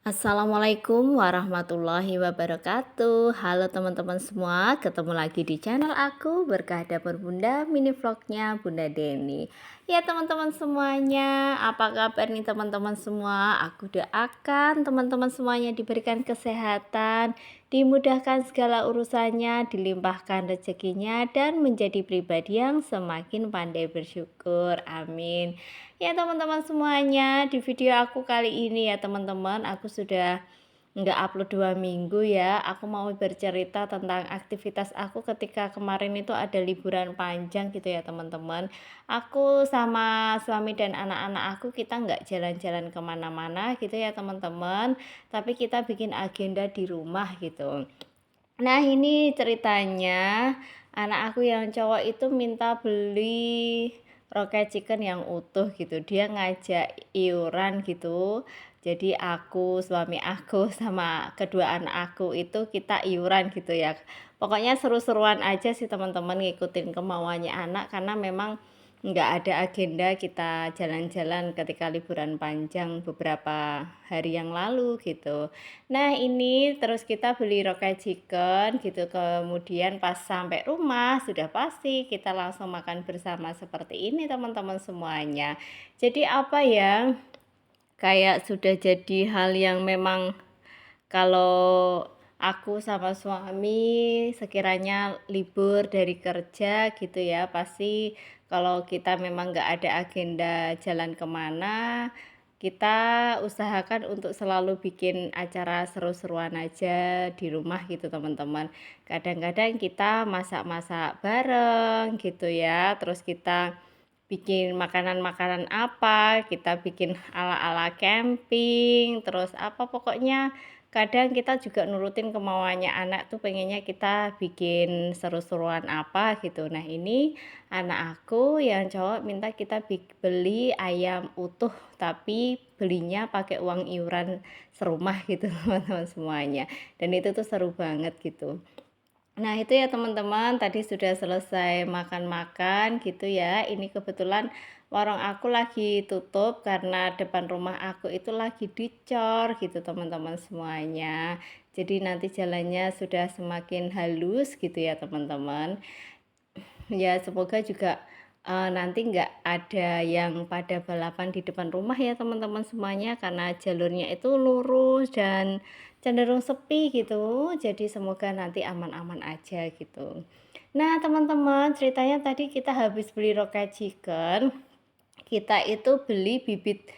Assalamualaikum warahmatullahi wabarakatuh. Halo teman-teman semua, ketemu lagi di channel aku Berkah Dapur Bunda, mini vlognya Bunda Deni. Ya teman-teman semuanya, apa kabar nih teman-teman semua? Aku doakan teman-teman semuanya diberikan kesehatan, dimudahkan segala urusannya, dilimpahkan rezekinya, dan menjadi pribadi yang semakin pandai bersyukur. Amin. Ya teman-teman semuanya, di video aku kali ini ya teman-teman, aku sudah nggak upload 2 minggu ya. Aku mau bercerita tentang aktivitas aku ketika kemarin itu ada liburan panjang gitu ya teman-teman. Aku sama suami dan anak-anak aku kita nggak jalan-jalan kemana-mana gitu ya teman-teman. Tapi kita bikin agenda di rumah gitu. Nah ini ceritanya, anak aku yang cowok itu minta beli roket chicken yang utuh gitu. Dia ngajak iuran gitu. Jadi aku, suami aku, sama kedua anak aku itu kita iuran gitu ya. Pokoknya seru-seruan aja sih teman-teman ngikutin kemauannya anak karena memang nggak ada agenda kita jalan-jalan ketika liburan panjang beberapa hari yang lalu gitu. Nah ini terus kita beli roket chicken gitu, kemudian pas sampai rumah sudah pasti kita langsung makan bersama seperti ini teman-teman semuanya. Jadi apa ya, kayak sudah jadi hal yang memang kalau aku sama suami sekiranya libur dari kerja gitu ya, pasti kalau kita memang nggak ada agenda jalan kemana, kita usahakan untuk selalu bikin acara seru-seruan aja di rumah gitu teman-teman. Kadang-kadang kita masak-masak bareng gitu ya, terus kita bikin makanan-makanan apa, kita bikin ala-ala camping, terus apa pokoknya kadang kita juga nurutin kemauannya anak tuh pengennya kita bikin seru-seruan apa gitu. Nah ini anak aku yang cowok minta kita beli ayam utuh tapi belinya pakai uang iuran serumah gitu teman-teman semuanya. Dan itu tuh seru banget gitu. Nah itu ya teman-teman, tadi sudah selesai makan-makan gitu ya. Ini kebetulan warung aku lagi tutup karena depan rumah aku itu lagi dicor gitu teman-teman semuanya. Jadi nanti jalannya sudah semakin halus gitu ya teman-teman. Ya semoga juga nanti nggak ada yang pada balapan di depan rumah ya teman-teman semuanya karena jalurnya itu lurus dan cenderung sepi gitu. Jadi semoga nanti aman-aman aja gitu. Nah teman-teman ceritanya tadi kita habis beli roket chicken, kita itu beli bibit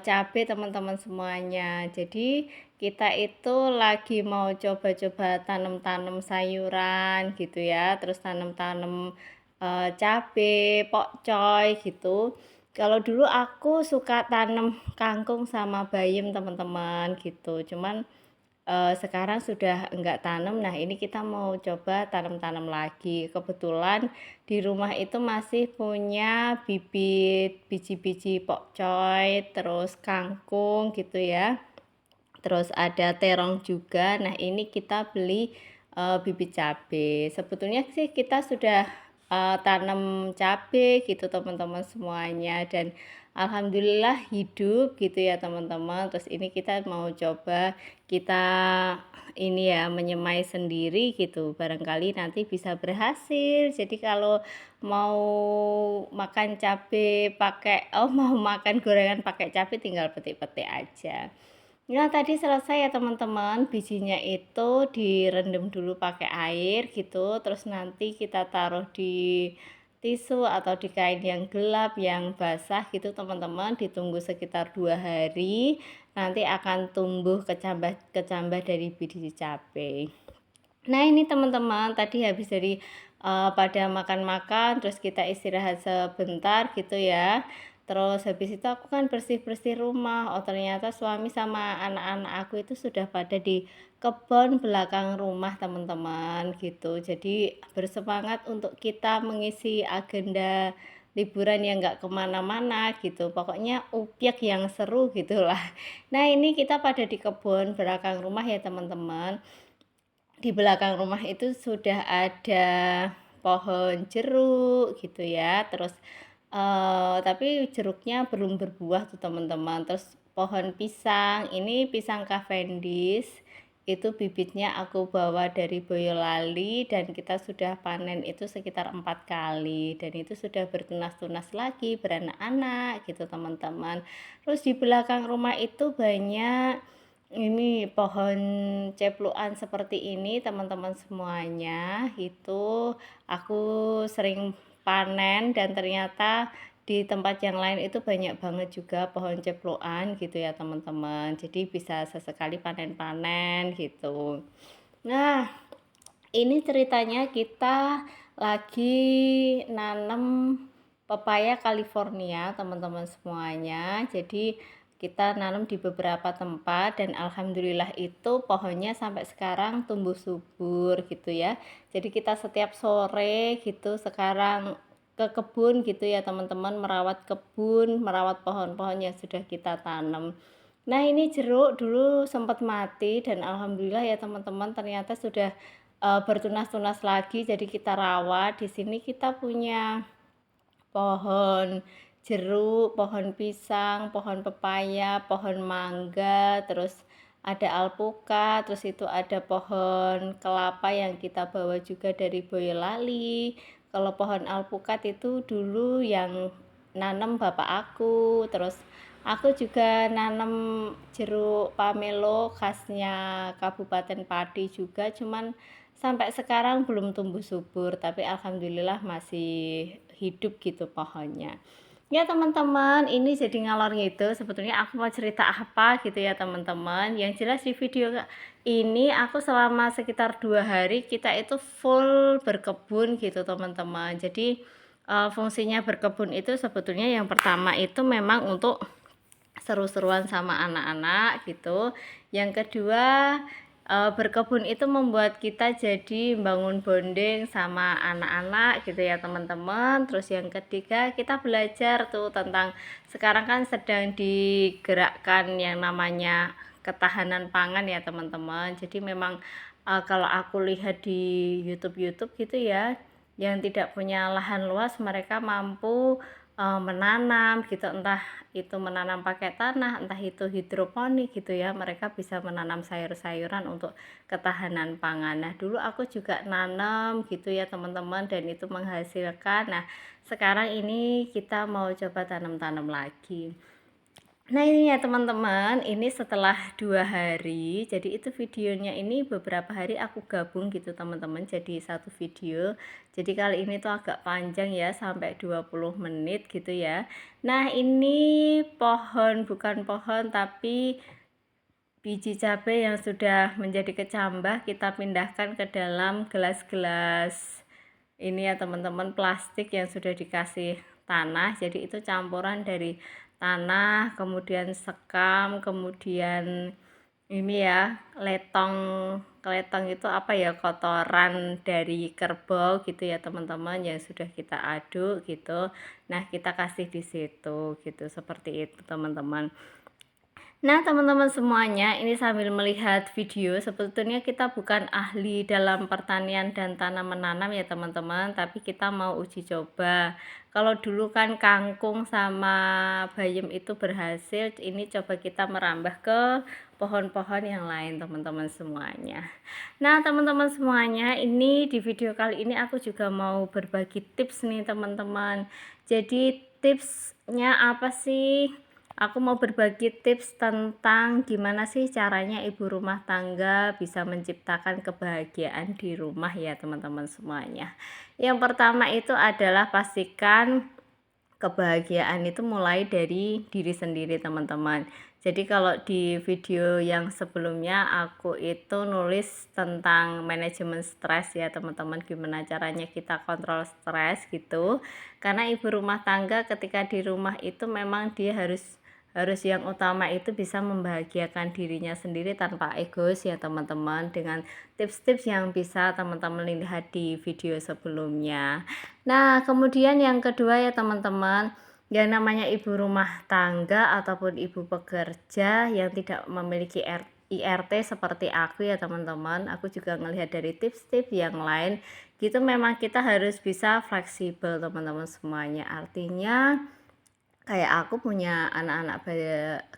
cabe teman-teman semuanya. Jadi kita itu lagi mau coba-coba tanam-tanam sayuran gitu ya, terus tanam-tanam cabe, pokcoy gitu. Kalau dulu aku suka tanam kangkung sama bayam teman-teman gitu, cuman sekarang sudah enggak tanam. Nah ini kita mau coba tanam-tanam lagi. Kebetulan di rumah itu masih punya bibit biji-biji pokcoy, terus kangkung gitu ya. Terus ada terong juga. Nah, ini kita beli bibit cabe. Sebetulnya sih kita sudah tanam cabe gitu teman-teman semuanya dan alhamdulillah hidup gitu ya teman-teman. Terus ini kita mau coba kita ini ya menyemai sendiri gitu. Barangkali nanti bisa berhasil. Jadi kalau mau makan cabe pakai mau makan gorengan pakai cabe tinggal petik-petik aja. Nah tadi selesai ya teman-teman, bijinya itu direndam dulu pakai air gitu, terus nanti kita taruh di tisu atau di kain yang gelap yang basah gitu teman-teman, ditunggu sekitar 2 hari, nanti akan tumbuh kecambah dari biji cabai. Nah ini teman-teman tadi habis dari pada makan-makan terus kita istirahat sebentar gitu ya. Terus habis itu aku kan bersih-bersih rumah. Oh ternyata suami sama anak-anak aku itu sudah pada di kebun belakang rumah teman-teman gitu. Jadi bersemangat untuk kita mengisi agenda liburan yang nggak kemana-mana gitu. Pokoknya upiak yang seru gitulah. Nah ini kita pada di kebun belakang rumah ya teman-teman. Di belakang rumah itu sudah ada pohon jeruk gitu ya, terus tapi jeruknya belum berbuah tuh teman-teman, terus pohon pisang. Ini pisang Cavendish. Itu bibitnya aku bawa dari Boyolali dan kita sudah panen itu sekitar 4 kali dan itu sudah bertunas-tunas lagi, beranak-anak gitu teman-teman. Terus di belakang rumah itu banyak ini pohon ceplukan seperti ini teman-teman semuanya. Itu aku sering panen dan ternyata di tempat yang lain itu banyak banget juga pohon ceplukan gitu ya teman-teman, jadi bisa sesekali panen-panen gitu. Nah, ini ceritanya kita lagi nanam pepaya California teman-teman semuanya. Jadi kita nanam di beberapa tempat dan alhamdulillah itu pohonnya sampai sekarang tumbuh subur gitu ya. Jadi kita setiap sore gitu sekarang ke kebun gitu ya teman-teman, merawat kebun, merawat pohon-pohon yang sudah kita tanam. Nah, ini jeruk dulu sempat mati dan alhamdulillah ya teman-teman ternyata sudah bertunas-tunas lagi, jadi kita rawat. Di sini kita punya pohon jeruk, pohon pisang, pohon pepaya, pohon mangga, terus ada alpukat, terus itu ada pohon kelapa yang kita bawa juga dari Boyolali. Kalau pohon alpukat itu dulu yang nanam bapak aku, terus aku juga nanam jeruk pamelo khasnya Kabupaten Pati juga, cuman sampai sekarang belum tumbuh subur, tapi alhamdulillah masih hidup gitu pohonnya. Ya teman-teman, ini jadi ngalor gitu. Sebetulnya aku mau cerita apa gitu ya teman-teman. Yang jelas di video ini aku selama sekitar 2 hari kita itu full berkebun gitu teman-teman. Jadi fungsinya berkebun itu sebetulnya yang pertama itu memang untuk seru-seruan sama anak-anak gitu. Yang kedua, berkebun itu membuat kita jadi bangun bonding sama anak-anak gitu ya teman-teman. Terus yang ketiga, kita belajar tuh tentang sekarang kan sedang digerakkan yang namanya ketahanan pangan ya teman-teman. Jadi memang kalau aku lihat di YouTube gitu ya, yang tidak punya lahan luas mereka mampu menanam gitu, entah itu menanam pakai tanah, entah itu hidroponik gitu ya, mereka bisa menanam sayur-sayuran untuk ketahanan pangan. Nah, dulu aku juga nanam gitu ya teman-teman dan itu menghasilkan. Nah, sekarang ini kita mau coba tanam-tanam lagi. Nah, ini ya teman-teman, ini setelah 2 hari, jadi itu videonya ini beberapa hari aku gabung gitu teman-teman jadi satu video. Jadi kali ini tuh agak panjang ya, sampai 20 menit gitu ya. Nah, ini pohon, bukan pohon tapi biji cabai yang sudah menjadi kecambah kita pindahkan ke dalam gelas-gelas ini ya teman-teman, plastik yang sudah dikasih tanah. Jadi itu campuran dari tanah, kemudian sekam, kemudian ini ya letong. Letong itu apa ya, kotoran dari kerbau gitu ya teman-teman, yang sudah kita aduk gitu. Nah, kita kasih di situ gitu, seperti itu teman-teman. Nah teman-teman semuanya, ini sambil melihat video, sebetulnya kita bukan ahli dalam pertanian dan tanam menanam ya teman-teman, tapi kita mau uji coba. Kalau dulu kan kangkung sama bayam itu berhasil, ini coba kita merambah ke pohon-pohon yang lain teman-teman semuanya. Nah teman-teman semuanya, ini di video kali ini aku juga mau berbagi tips nih teman-teman. Jadi tipsnya apa sih? Aku mau berbagi tips tentang gimana sih caranya ibu rumah tangga bisa menciptakan kebahagiaan di rumah ya teman-teman semuanya. Yang pertama itu adalah pastikan kebahagiaan itu mulai dari diri sendiri teman-teman. Jadi kalau di video yang sebelumnya aku itu nulis tentang manajemen stres ya teman-teman, gimana caranya kita kontrol stres gitu. Karena ibu rumah tangga ketika di rumah itu memang dia harus yang utama itu bisa membahagiakan dirinya sendiri tanpa egois ya teman-teman, dengan tips-tips yang bisa teman-teman lihat di video sebelumnya. Nah kemudian yang kedua ya teman-teman, yang namanya ibu rumah tangga ataupun ibu pekerja yang tidak memiliki IRT seperti aku ya teman-teman, aku juga melihat dari tips-tips yang lain gitu, memang kita harus bisa fleksibel teman-teman semuanya. Artinya kayak aku punya anak-anak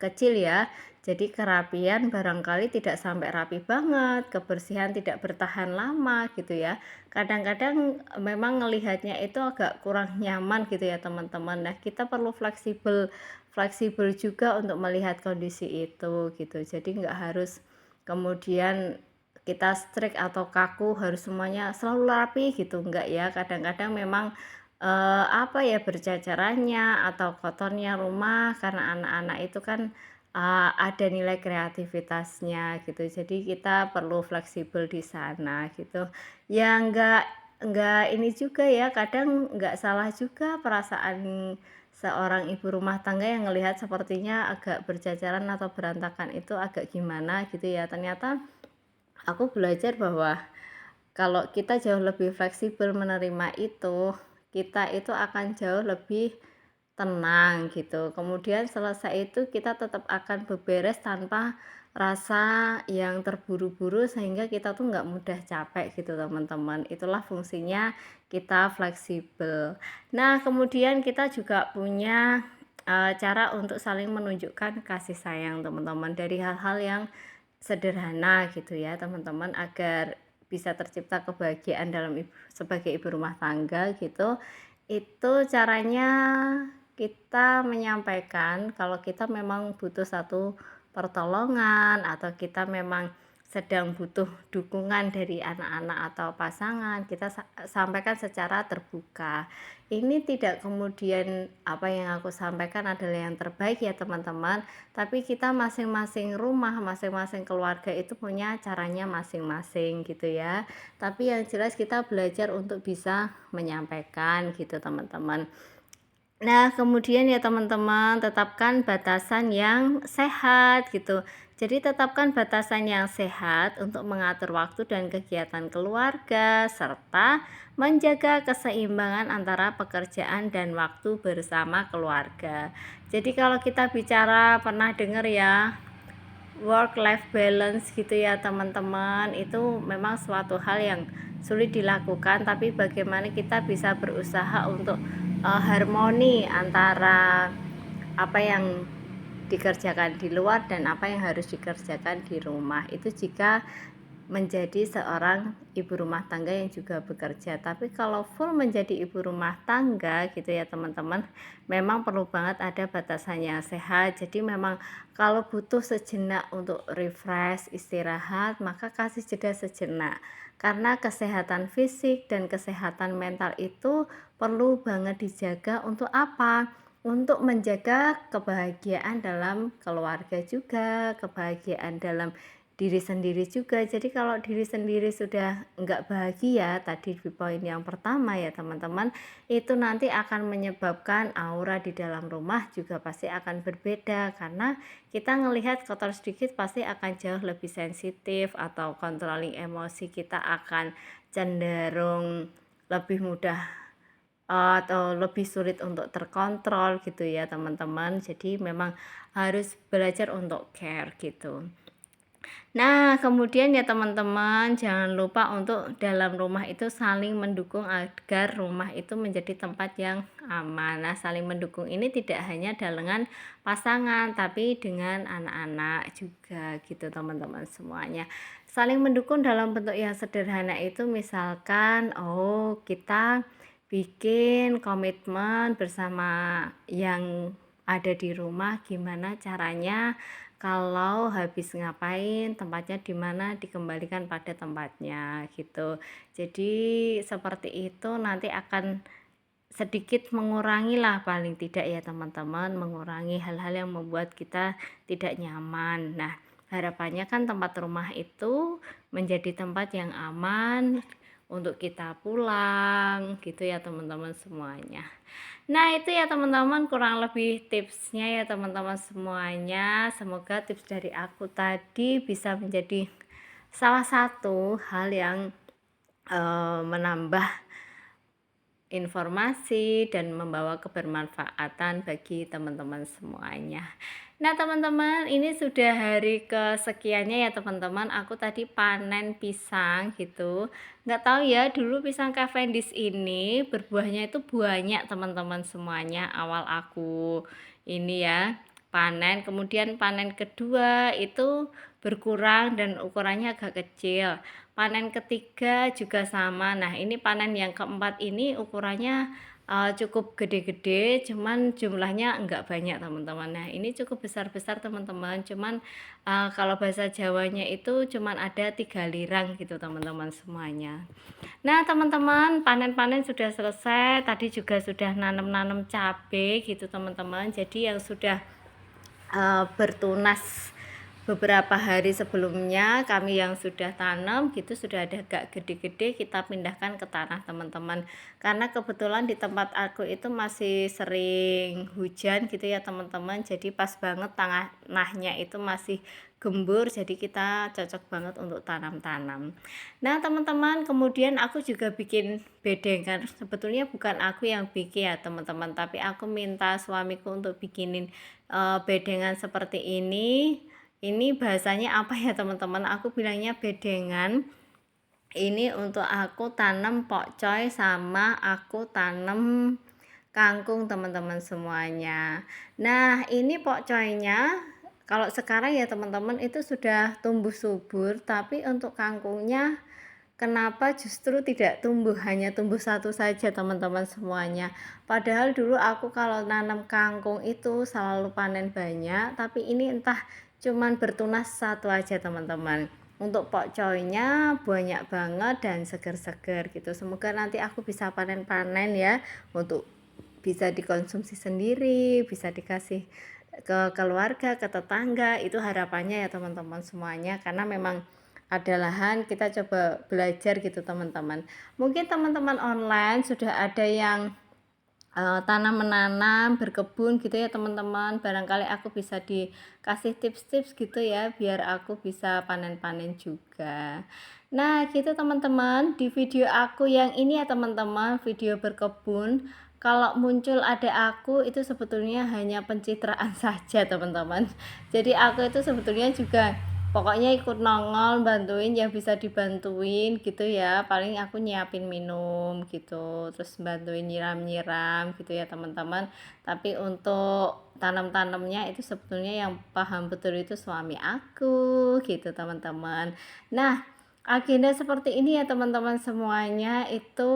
kecil ya, jadi kerapian barangkali tidak sampai rapi banget, kebersihan tidak bertahan lama gitu ya. Kadang-kadang memang ngelihatnya itu agak kurang nyaman gitu ya teman-teman. Nah, kita perlu fleksibel fleksibel juga untuk melihat kondisi itu gitu. Jadi nggak harus kemudian kita strict atau kaku harus semuanya selalu rapi gitu, enggak ya. Kadang-kadang memang apa ya, bercacarannya atau kotornya rumah karena anak-anak itu kan, ada nilai kreativitasnya gitu. Jadi kita perlu fleksibel di sana gitu. Ya enggak ini juga ya, kadang enggak salah juga perasaan seorang ibu rumah tangga yang ngelihat sepertinya agak bercacaran atau berantakan itu agak gimana gitu ya. Ternyata aku belajar bahwa kalau kita jauh lebih fleksibel menerima itu, kita itu akan jauh lebih tenang gitu. Kemudian selesai itu kita tetap akan beberes tanpa rasa yang terburu-buru sehingga kita tuh nggak mudah capek gitu teman-teman. Itulah fungsinya kita fleksibel. Nah, kemudian kita juga punya cara untuk saling menunjukkan kasih sayang teman-teman dari hal-hal yang sederhana gitu ya teman-teman, agar bisa tercipta kebahagiaan dalam sebagai ibu rumah tangga gitu. Itu caranya kita menyampaikan kalau kita memang butuh satu pertolongan atau kita memang sedang butuh dukungan dari anak-anak atau pasangan, kita sampaikan secara terbuka. Ini tidak kemudian apa yang aku sampaikan adalah yang terbaik ya teman-teman, tapi kita masing-masing rumah, masing-masing keluarga itu punya caranya masing-masing gitu ya. Tapi yang jelas kita belajar untuk bisa menyampaikan gitu teman-teman. Nah, kemudian ya teman-teman, tetapkan batasan yang sehat gitu. Jadi tetapkan batasan yang sehat untuk mengatur waktu dan kegiatan keluarga serta menjaga keseimbangan antara pekerjaan dan waktu bersama keluarga. Jadi kalau kita bicara, pernah dengar ya, work life balance gitu ya teman-teman, itu memang suatu hal yang sulit dilakukan, tapi bagaimana kita bisa berusaha untuk harmoni antara apa yang dikerjakan di luar dan apa yang harus dikerjakan di rumah. Itu jika menjadi seorang ibu rumah tangga yang juga bekerja. Tapi kalau full menjadi ibu rumah tangga gitu ya teman-teman, memang perlu banget ada batasannya sehat. Jadi memang kalau butuh sejenak untuk refresh, istirahat, maka kasih jeda sejenak. Karena kesehatan fisik dan kesehatan mental itu perlu banget dijaga untuk apa? Untuk menjaga kebahagiaan dalam keluarga juga, kebahagiaan dalam diri sendiri juga. Jadi kalau diri sendiri sudah enggak bahagia, tadi di poin yang pertama ya teman-teman, itu nanti akan menyebabkan aura di dalam rumah juga pasti akan berbeda, karena kita ngelihat kotor sedikit pasti akan jauh lebih sensitif, atau controlling emosi kita akan cenderung lebih mudah atau lebih sulit untuk terkontrol gitu ya teman-teman. Jadi memang harus belajar untuk care gitu. Nah, kemudian ya teman-teman, jangan lupa untuk dalam rumah itu saling mendukung agar rumah itu menjadi tempat yang aman. Nah, saling mendukung ini tidak hanya dengan pasangan, tapi dengan anak-anak juga gitu teman-teman semuanya. Saling mendukung dalam bentuk yang sederhana itu misalkan, oh kita bikin komitmen bersama yang ada di rumah, gimana caranya kalau habis ngapain, tempatnya di mana, dikembalikan pada tempatnya gitu. Jadi seperti itu nanti akan sedikit mengurangi lah, paling tidak ya teman-teman, mengurangi hal-hal yang membuat kita tidak nyaman. Nah, harapannya kan tempat rumah itu menjadi tempat yang aman untuk kita pulang gitu ya teman-teman semuanya. Nah, itu ya teman-teman kurang lebih tipsnya ya teman-teman semuanya. Semoga tips dari aku tadi bisa menjadi salah satu hal yang menambah informasi dan membawa kebermanfaatan bagi teman-teman semuanya. Nah teman-teman, ini sudah hari kesekiannya ya teman-teman, aku tadi panen pisang gitu. Nggak tahu ya, dulu pisang Cavendish ini berbuahnya itu banyak teman-teman semuanya. Awal aku ini ya panen, kemudian panen kedua itu berkurang dan ukurannya agak kecil. Panen ketiga juga sama. Nah ini panen yang keempat ini ukurannya cukup gede-gede, cuman jumlahnya enggak banyak teman-teman. Nah ini cukup besar-besar teman-teman, cuman kalau bahasa Jawanya itu cuman ada 3 lirang gitu teman-teman semuanya. Nah teman-teman, panen-panen sudah selesai, tadi juga sudah nanam-nanam cabai gitu teman-teman. Jadi yang sudah bertunas beberapa hari sebelumnya, kami yang sudah tanam gitu sudah ada agak gede-gede, kita pindahkan ke tanah teman-teman, karena kebetulan di tempat aku itu masih sering hujan gitu ya teman-teman, jadi pas banget tanahnya itu masih gembur, jadi kita cocok banget untuk tanam-tanam. Nah teman-teman, kemudian aku juga bikin bedengan, sebetulnya bukan aku yang bikin ya teman-teman, tapi aku minta suamiku untuk bikinin bedengan seperti ini bahasanya apa ya teman-teman, aku bilangnya bedengan. Ini untuk aku tanam pokcoy sama aku tanam kangkung teman-teman semuanya. Nah ini pokcoynya kalau sekarang ya teman-teman itu sudah tumbuh subur, tapi untuk kangkungnya kenapa justru tidak tumbuh, hanya tumbuh satu saja teman-teman semuanya. Padahal dulu aku kalau nanam kangkung itu selalu panen banyak, tapi ini entah cuman bertunas satu aja teman-teman. Untuk pokcoynya banyak banget dan seger-seger gitu. Semoga nanti aku bisa panen-panen ya, untuk bisa dikonsumsi sendiri, bisa dikasih ke keluarga, ke tetangga. Itu harapannya ya teman-teman semuanya, karena memang ada lahan, kita coba belajar gitu teman-teman. Mungkin teman-teman online sudah ada yang tanam menanam, berkebun gitu ya teman-teman, barangkali aku bisa dikasih tips-tips gitu ya biar aku bisa panen-panen juga. Nah gitu teman-teman, di video aku yang ini ya teman-teman, video berkebun, kalau muncul ada aku itu sebetulnya hanya pencitraan saja teman-teman. Jadi aku itu sebetulnya juga pokoknya ikut nongol, bantuin yang bisa dibantuin gitu ya, paling aku nyiapin minum gitu, terus bantuin nyiram-nyiram gitu ya teman-teman. Tapi untuk tanam-tanamnya itu sebetulnya yang paham betul itu suami aku gitu teman-teman. Nah agenda seperti ini ya teman-teman semuanya itu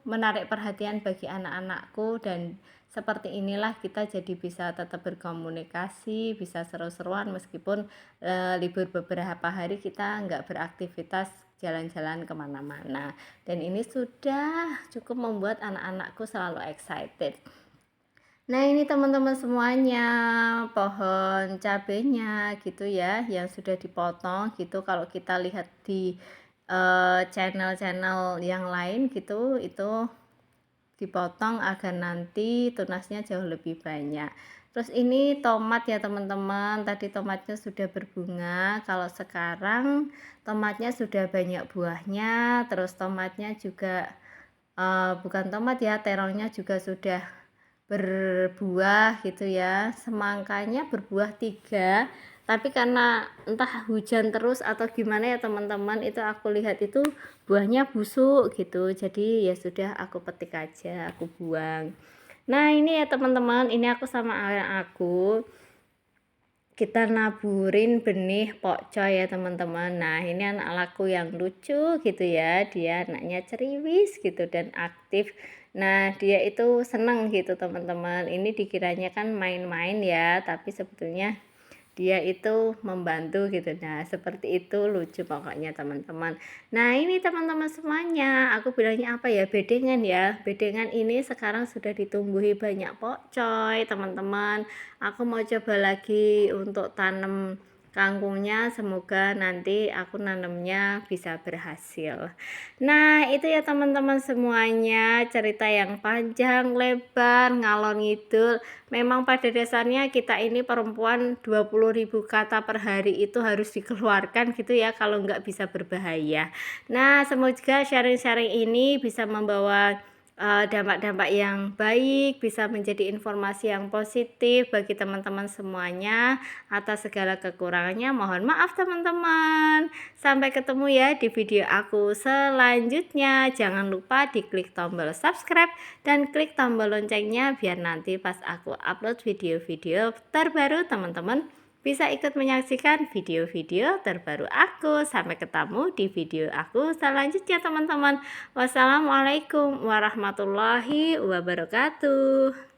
menarik perhatian bagi anak-anakku, dan seperti inilah kita jadi bisa tetap berkomunikasi, bisa seru-seruan meskipun libur beberapa hari kita nggak beraktivitas jalan-jalan kemana-mana, dan ini sudah cukup membuat anak-anakku selalu excited. Nah ini teman-teman semuanya, pohon cabenya gitu ya yang sudah dipotong gitu. Kalau kita lihat di channel-channel yang lain gitu, itu dipotong agar nanti tunasnya jauh lebih banyak. Terus ini tomat ya teman-teman, tadi tomatnya sudah berbunga, kalau sekarang tomatnya sudah banyak buahnya. Terus tomatnya juga bukan tomat ya, terongnya juga sudah berbuah gitu ya, semangkanya berbuah 3, tapi karena entah hujan terus atau gimana ya teman-teman, itu aku lihat itu buahnya busuk gitu, jadi ya sudah aku petik aja, aku buang. Nah ini ya teman-teman, ini aku sama anak aku, kita naburin benih pokcoy ya teman-teman. Nah ini anak laku yang lucu gitu ya, dia anaknya ceriwis gitu dan aktif. Nah dia itu seneng gitu teman-teman, ini dikiranya kan main-main ya, tapi sebetulnya dia itu membantu gitu. Nah seperti itu, lucu pokoknya teman-teman. Nah ini teman-teman semuanya, aku bilangnya apa ya, bedengan ya. Bedengan ini sekarang sudah ditumbuhi banyak pokcoy teman-teman. Aku mau coba lagi untuk tanam kangkungnya, semoga nanti aku nanamnya bisa berhasil. Nah itu ya teman-teman semuanya, cerita yang panjang lebar ngalor ngidul. Memang pada dasarnya kita ini perempuan 20.000 kata per hari itu harus dikeluarkan gitu ya, kalau nggak bisa berbahaya. Nah semoga sharing-sharing ini bisa membawa dampak-dampak yang baik, bisa menjadi informasi yang positif bagi teman-teman semuanya. Atas segala kekurangannya mohon maaf teman-teman. Sampai ketemu ya di video aku selanjutnya. Jangan lupa diklik tombol subscribe dan klik tombol loncengnya biar nanti pas aku upload video-video terbaru teman-teman bisa ikut menyaksikan video-video terbaru aku. Sampai ketemu di video aku selanjutnya teman-teman. Wassalamualaikum warahmatullahi wabarakatuh.